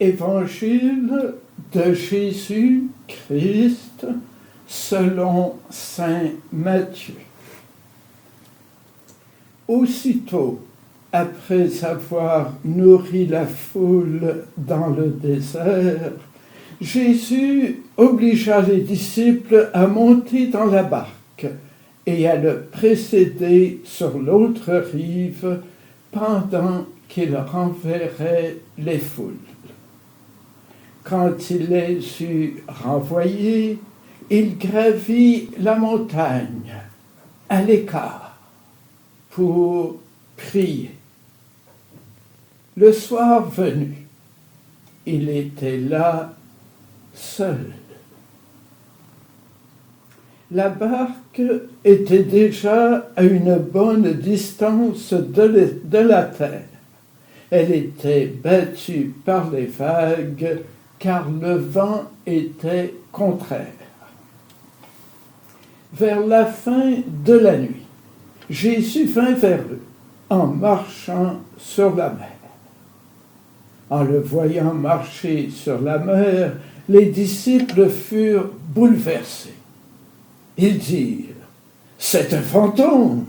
Évangile de Jésus-Christ selon saint Matthieu. Aussitôt, après avoir nourri la foule dans le désert, Jésus obligea les disciples à monter dans la barque et à le précéder sur l'autre rive pendant qu'il renverrait les foules. Quand il les eut renvoyés, il gravit la montagne à l'écart pour prier. Le soir venu, il était là seul. La barque était déjà à une bonne distance de la terre. Elle était battue par les vagues car le vent était contraire. Vers la fin de la nuit, Jésus vint vers eux en marchant sur la mer. En le voyant marcher sur la mer, les disciples furent bouleversés. Ils dirent « C'est un fantôme !»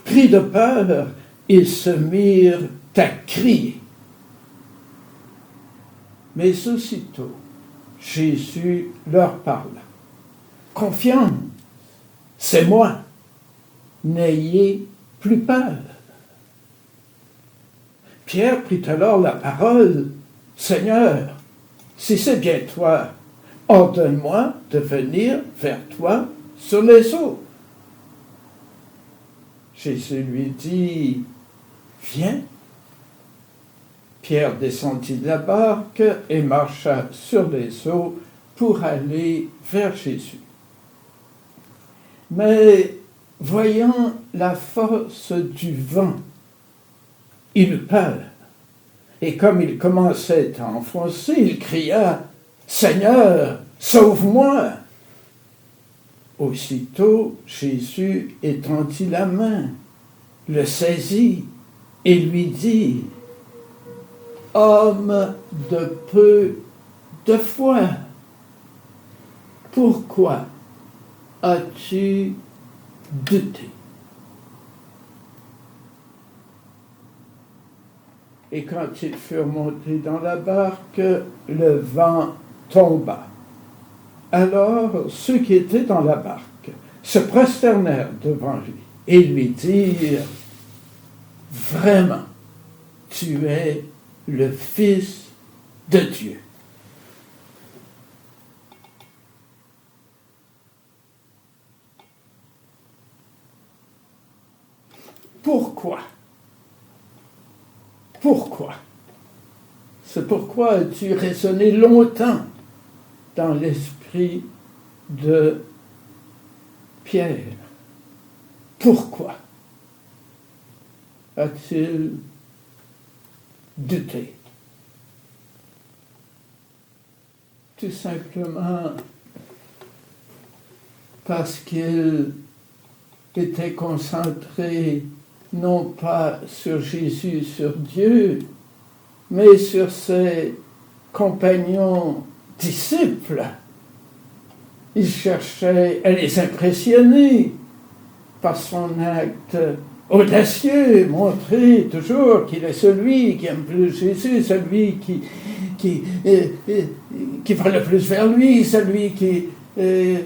Pris de peur, ils se mirent à crier. Mais aussitôt, Jésus leur parla. « Confiance, c'est moi, n'ayez plus peur. » Pierre prit alors la parole. « Seigneur, si c'est bien toi, ordonne-moi de venir vers toi sur les eaux. » Jésus lui dit, « Viens. » Pierre descendit de la barque et marcha sur les eaux pour aller vers Jésus. Mais voyant la force du vent, il eut peur. Et comme il commençait à enfoncer, il cria « Seigneur, sauve-moi » Aussitôt, Jésus étendit la main, le saisit et lui dit « Homme de peu de foi, pourquoi as-tu douté ?» Et quand ils furent montés dans la barque, le vent tomba. Alors ceux qui étaient dans la barque se prosternèrent devant lui et lui dirent « Vraiment, tu es le Fils de Dieu. » Pourquoi? Pourquoi? C'est pourquoi as-tu raisonné longtemps dans l'esprit de Pierre? Pourquoi a-t-il douté? Tout simplement parce qu'il était concentré non pas sur Jésus, sur Dieu, mais sur ses compagnons disciples. Il cherchait à les impressionner par son acte audacieux, montrer toujours qu'il est celui qui aime plus Jésus, celui qui va le plus vers lui, celui qui... Et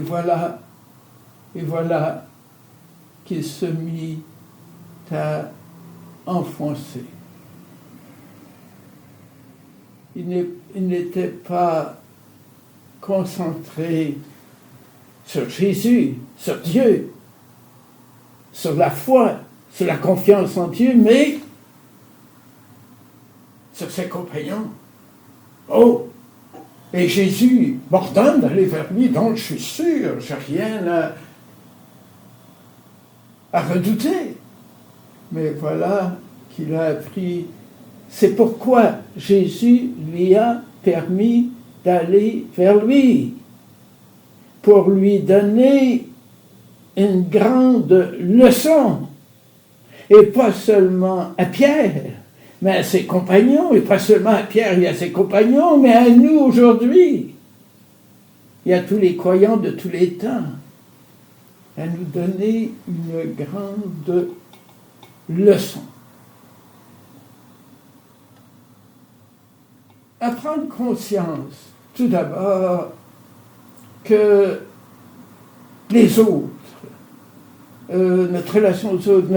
voilà qu'il se mit à enfoncer. Il n'était pas concentré sur Jésus, sur Dieu, sur la foi, sur la confiance en Dieu, mais sur ses compagnons. Oh! Et Jésus m'ordonne d'aller vers lui, donc je suis sûr, j'ai rien à redouter. Mais voilà qu'il a appris. C'est pourquoi Jésus lui a permis d'aller vers lui, pour lui donner une grande leçon. et pas seulement à Pierre, mais à ses compagnons, et pas seulement à Pierre et à ses compagnons, mais à nous aujourd'hui, et à tous les croyants de tous les temps, à nous donner une grande leçon. À prendre conscience, tout d'abord, que les autres, notre relation aux autres,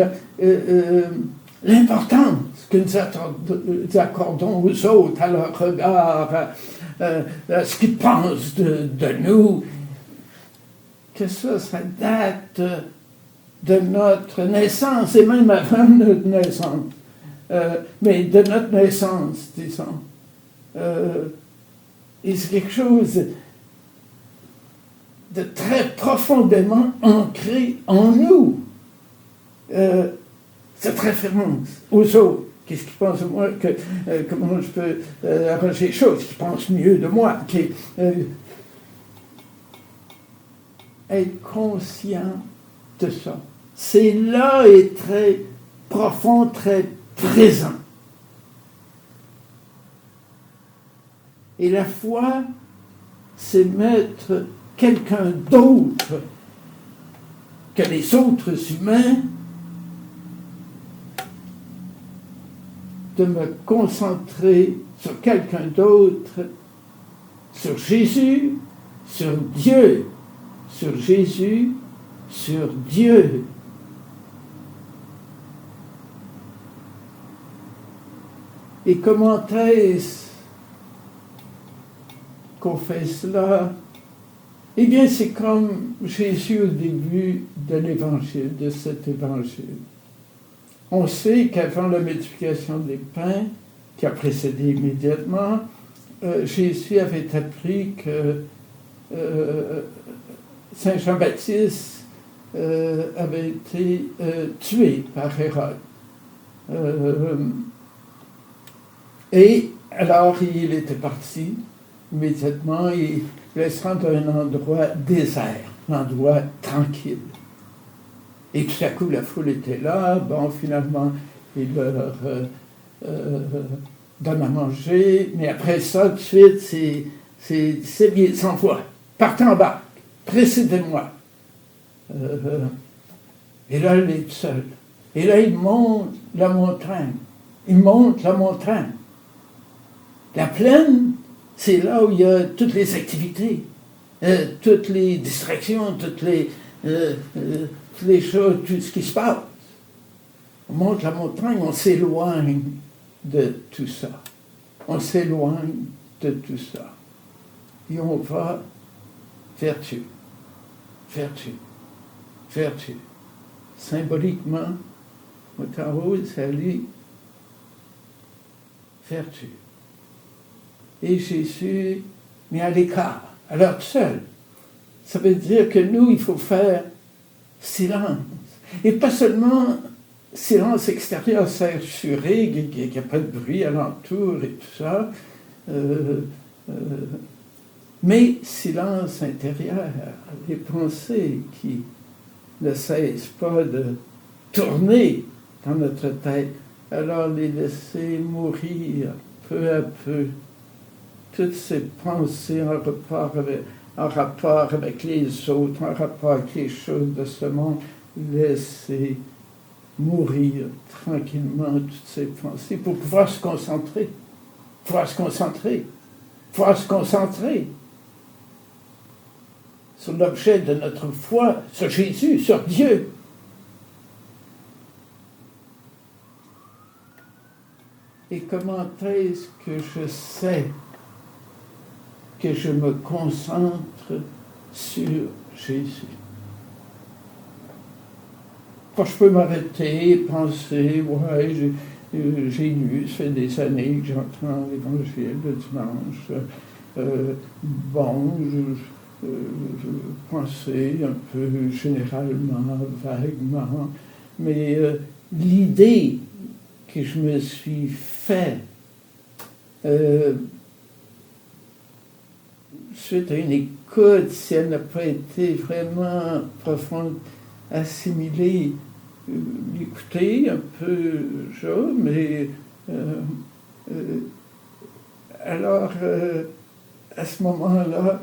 l'importance que nous accordons aux autres, à leur regard, à ce qu'ils pensent de nous, que ça date de notre naissance, et même avant notre naissance, mais de notre naissance, disons. Et c'est quelque chose de très profondément ancré en nous. Cette référence aux autres. Qu'est-ce qu'ils pensent de moi, comment je peux arranger les choses, qu'ils pensent mieux de moi. Être conscient de ça. C'est là et très profond, très présent. Et la foi, c'est mettre quelqu'un d'autre que les autres humains, de me concentrer sur quelqu'un d'autre, sur Jésus, sur Dieu, sur Jésus, sur Dieu. Et comment est-ce qu'on fait cela? Eh bien, c'est comme Jésus au début de l'évangile, de cet évangile. On sait qu'avant la multiplication des pains, qui a précédé immédiatement, Jésus avait appris que Saint Jean-Baptiste avait été tué par Hérode. Et alors il était parti immédiatement et se rendre à un endroit désert, un endroit tranquille. Et tout à coup, la foule était là. Bon, finalement, il leur donne à manger. Mais après ça, tout de suite, c'est bien, s'envoie. Partez en barque. Précédez-moi. Et là, il est seul. Et là, il monte la montagne. Il monte la montagne. La plaine, c'est là où il y a toutes les activités, toutes les distractions, toutes les choses, tout ce qui se passe. On monte la montagne, on s'éloigne de tout ça. On s'éloigne de tout ça. Et on va vers Dieu. Vers Dieu. Vers Dieu. Symboliquement, Motaro, c'est aller vers Dieu. Et Jésus met à l'écart, alors seul. Ça veut dire que nous, il faut faire silence. Et pas seulement silence extérieur, s'assurer qu'il n'y a pas de bruit alentour et tout ça, mais silence intérieur, les pensées qui ne cessent pas de tourner dans notre tête, alors les laisser mourir peu à peu. Toutes ces pensées en rapport avec les autres, en rapport avec les choses de ce monde, laisser mourir tranquillement toutes ces pensées pour pouvoir se concentrer, pouvoir se concentrer sur l'objet de notre foi, sur Jésus, sur Dieu. Et comment est-ce que je sais que je me concentre sur Jésus? Quand je peux m'arrêter, penser, ouais, j'ai lu, ça fait des années que j'entends l'Évangile le dimanche. Je pensais un peu généralement, vaguement, mais l'idée que je me suis fait suite à une écoute, si elle n'a pas été vraiment profonde, assimilée, l'écouter un peu, mais alors, à ce moment-là,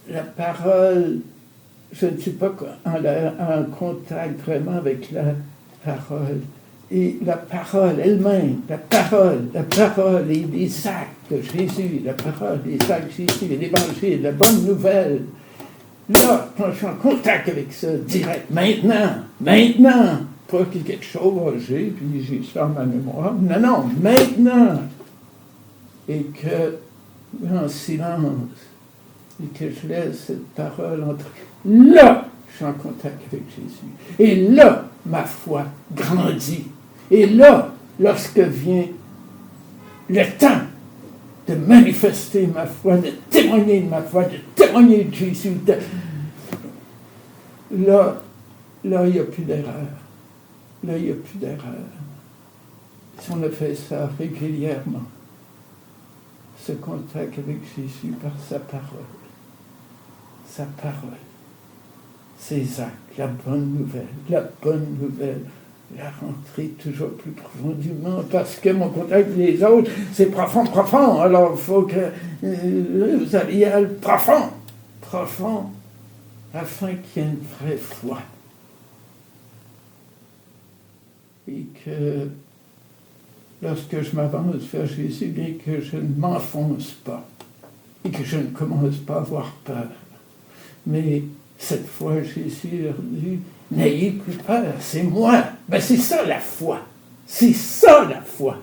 la parole, je ne suis pas en contact vraiment avec la parole. Et la parole elle-même, la parole et les actes de Jésus, la parole, les actes de Jésus, l'évangile, la bonne nouvelle. Là, quand je suis en contact avec ça, direct, maintenant, pas que quelque chose j'ai, puis j'ai ça dans ma mémoire. Non, maintenant. Et que, en silence, et que je laisse cette parole entrer. Là, je suis en contact avec Jésus. Et là, ma foi grandit. Et là, lorsque vient le temps de manifester ma foi, de témoigner de ma foi, de témoigner de Jésus, là, il n'y a plus d'erreur. Là, il n'y a plus d'erreur. Si on a fait ça régulièrement, ce contact avec Jésus par sa parole, ses actes, la bonne nouvelle, la rentrée toujours plus profondément, parce que mon contact avec les autres, c'est profond. Alors, il faut que vous alliez à le profond, afin qu'il y ait une vraie foi. Et que lorsque je m'avance vers Jésus, bien que je ne m'enfonce pas, et que je ne commence pas à avoir peur, mais cette fois, Jésus leur dit, n'ayez plus peur, c'est moi. Ben, c'est ça la foi. C'est ça la foi.